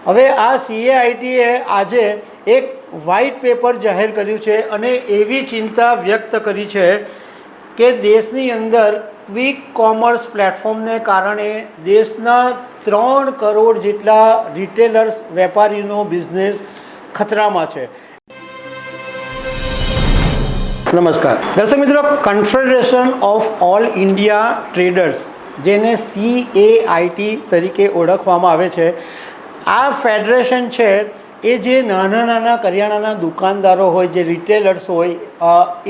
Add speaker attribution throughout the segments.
Speaker 1: હવે આ CAITએ આજે એક વ્હાઇટ પેપર જાહેર કર્યું છે અને એવી ચિંતા વ્યક્ત કરી છે કે દેશની અંદર ક્વિક કોમર્સ પ્લેટફોર્મને કારણે દેશના 3 કરોડ જેટલા રિટેલર્સ વેપારીનો બિઝનેસ ખતરામાં છે। નમસ્કાર દર્શક મિત્રો, confederation of all India traders જેને CAIT તરીકે ઓળખવામાં આવે છે, આ ફેડરેશન છે એ જે નાના નાના કરિયાણાના દુકાનદારો હોય, જે રિટેલર્સ હોય,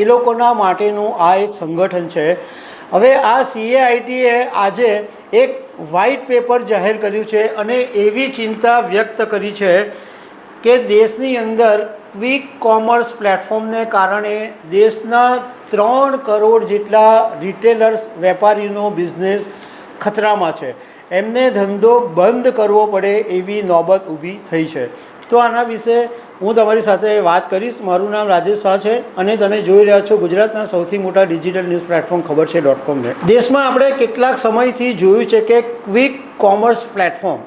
Speaker 1: એ લોકોના માટેનું આ એક સંગઠન છે। હવે આ CAITએ આજે એક વ્હાઇટ પેપર જાહેર કર્યું છે અને એવી ચિંતા વ્યક્ત કરી છે કે દેશની અંદર ક્વિક કોમર્સ પ્લેટફોર્મને કારણે દેશના 3 કરોડ જેટલા રિટેલર્સ વેપારીનો બિઝનેસ ખતરામાં છે, એમને ધંધો બંધ કરવો પડે એવી નોબત ઊભી થઈ છે। તો આના વિશે હું તમારી સાથે વાત કરીશ। મારું નામ રાજેશ શાહ છે અને તમે જોઈ રહ્યા છો ગુજરાતના સૌથી મોટા ડિજિટલ ન્યૂઝ પ્લેટફોર્મ ખબર છે .com-ને। દેશમાં આપણે કેટલાક સમયથી જોયું છે કે ક્વિક કોમર્સ પ્લેટફોર્મ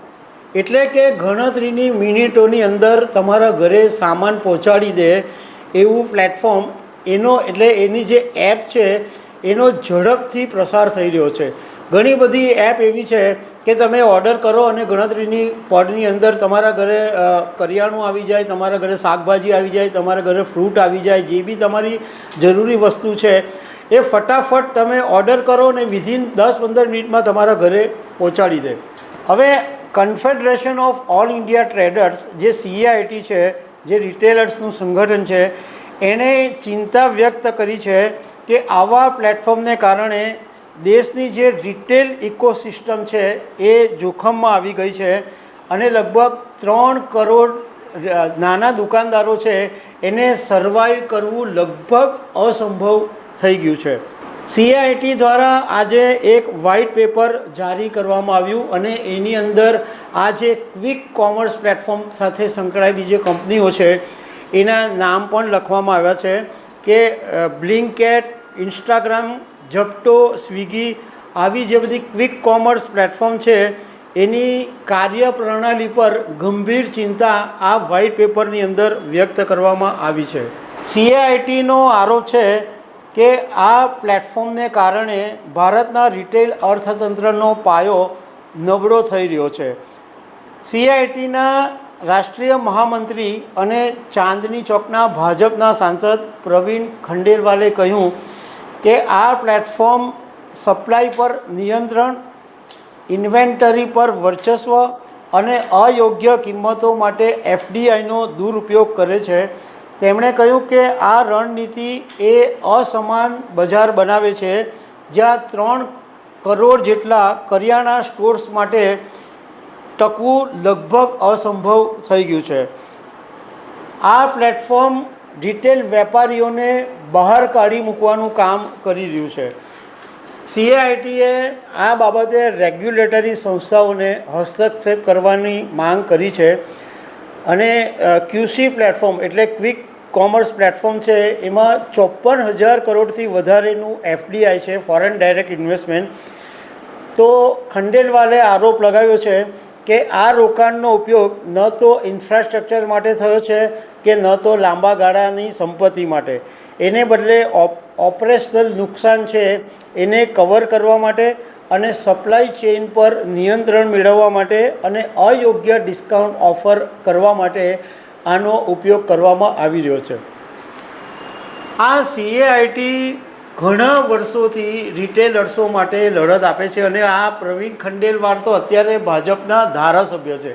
Speaker 1: એટલે કે ગણતરીની મિનિટોની અંદર તમારા ઘરે સામાન પહોંચાડી દે એવું પ્લેટફોર્મ, એની જે એપ છે એનો ઝડપથી પ્રસાર થઈ રહ્યો છે। ઘણી બધી એપ એવી છે કે તમે ઓર્ડર કરો અને ગણતરીની પળની અંદર તમારા ઘરે કરિયાણું આવી જાય, તમારા ઘરે શાકભાજી આવી જાય, તમારા ઘરે ફ્રૂટ આવી જાય, જે બી તમારી જરૂરી વસ્તુ છે એ ફટાફટ તમે ઓર્ડર કરો અને વિધિન 10-15 મિનિટમાં તમારા ઘરે પહોંચાડી દે। હવે confederation of all India traders જે CAIT છે, જે રિટેલર્સનું સંગઠન છે, એણે ચિંતા વ્યક્ત કરી છે કે આવા પ્લેટફોર્મને કારણે દેશની જે રિટેલ ઇકોસિસ્ટમ છે એ જોખમમાં આવી ગઈ છે અને લગભગ 3 કરોડ નાના દુકાનદારો છે એને સર્વાઈવ કરવું લગભગ અસંભવ થઈ ગયું છે। CAIT દ્વારા આજે એક વ્હાઇટ પેપર જારી કરવામાં આવ્યું અને એની અંદર આ જે ક્વિક કોમર્સ પ્લેટફોર્મ સાથે સંકળાયેલી જે કંપનીઓ છે એના નામ પણ લખવામાં આવ્યા છે કે બ્લિંકેટ, ઇન્સ્ટાગ્રામ, ઝપ્ટો, સ્વિગી, આવી જે બધી ક્વિક કોમર્સ પ્લેટફોર્મ છે એની કાર્યપ્રણાલી પર ગંભીર ચિંતા આ વ્હાઇટ પેપરની અંદર વ્યક્ત કરવામાં આવી છે। CAITનો આરોપ છે કે આ પ્લેટફોર્મને કારણે ભારતના રિટેલ અર્થતંત્રનો પાયો નબળો થઈ રહ્યો છે। CAITના રાષ્ટ્રીય મહામંત્રી અને ચાંદની ચોકના ભાજપના સાંસદ પ્રવીણ ખંડેલવાલે કહ્યું કે આ પ્લેટફોર્મ સપ્લાય પર નિયંત્રણ, ઇન્વેન્ટરી પર વર્ચસ્વ અને અયોગ્ય કિંમતો માટે FDIનો દુરુપયોગ કરે છે। તેમણે કહ્યું કે આ રણનીતિ એ અસમાન બજાર બનાવે છે જ્યાં 3 કરોડ જેટલા કરિયાણા સ્ટોર્સ માટે ટકવું લગભગ અસંભવ થઈ ગયું છે। આ પ્લેટફોર્મ રિટેલ વેપારીઓને બહાર કાઢી મૂકવાનું કામ કરી રહ્યું છે। CAITએ આ બાબતે રેગ્યુલેટરી સંસ્થાઓને હસ્તક્ષેપ કરવાની માંગ કરી છે અને QC પ્લેટફોર્મ એટલે ક્વિક કોમર્સ પ્લેટફોર્મ છે એમાં 54,000 કરોડથી વધારેનું FDI છે, ફોરેન ડાયરેક્ટ ઇન્વેસ્ટમેન્ટ। તો ખંડેલવાલે આરોપ લગાવ્યો છે કે આ રોકાણનો ઉપયોગ ન તો ઇન્ફ્રાસ્ટ્રક્ચર માટે થયો છે કે ન તો લાંબા ગાળાની સંપત્તિ માટે, એને બદલે ઓપરેશનલ નુકસાન છે એને કવર કરવા માટે અને સપ્લાય ચેઇન પર નિયંત્રણ મેળવવા માટે અને અયોગ્ય ડિસ્કાઉન્ટ ઓફર કરવા માટે આનો ઉપયોગ કરવામાં આવી રહ્યો છે। આ CAIT ઘણા વર્ષોથી રિટેલર્સો માટે લડત આપે છે અને આ પ્રવીણ ખંડેલવાલ તો અત્યારે ભાજપના ધારાસભ્ય છે,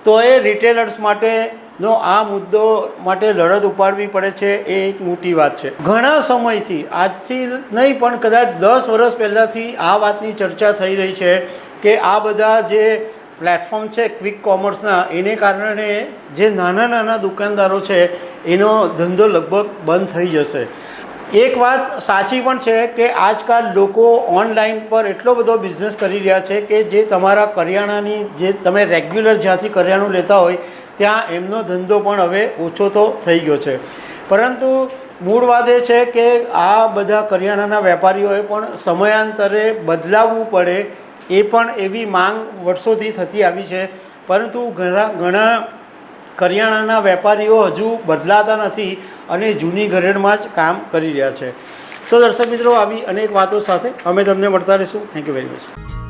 Speaker 1: તો એ રિટેલર્સ માટેનો આ મુદ્દો માટે લડત ઉપાડવી પડે છે એ એક મોટી વાત છે। ઘણા સમયથી, આજથી નહીં પણ કદાચ 10 વર્ષ પહેલાંથી આ વાતની ચર્ચા થઈ રહી છે કે આ બધા જે પ્લેટફોર્મ છે ક્વિક કોમર્સના, એને કારણે જે નાના નાના દુકાનદારો છે એનો ધંધો લગભગ બંધ થઈ જશે। એક વાત સાચી પણ છે કે આજકાલ લોકો ઓનલાઈન પર એટલો બધો બિઝનેસ કરી રહ્યા છે કે જે તમારા કરિયાણાની, જે તમે રેગ્યુલર જ્યાંથી કરિયાણું લેતા હોય ત્યાં એમનો ધંધો પણ હવે ઓછો તો થઈ ગયો છે। પરંતુ મૂળ વાત એ છે કે આ બધા કરિયાણાના વેપારીઓએ પણ સમયાંતરે બદલાવવું પડે, એ પણ એવી માંગ વર્ષોથી થતી આવી છે। પરંતુ ઘણા કરિયાણાના વેપારીઓ હજુ બદલાતા નથી અને જૂની ઘરેડમાં જ કામ કરી રહ્યા છે. તો દર્શક મિત્રો, આવી અનેક વાતો સાથે અમે તમને મળતા રહીશું. Thank you very much.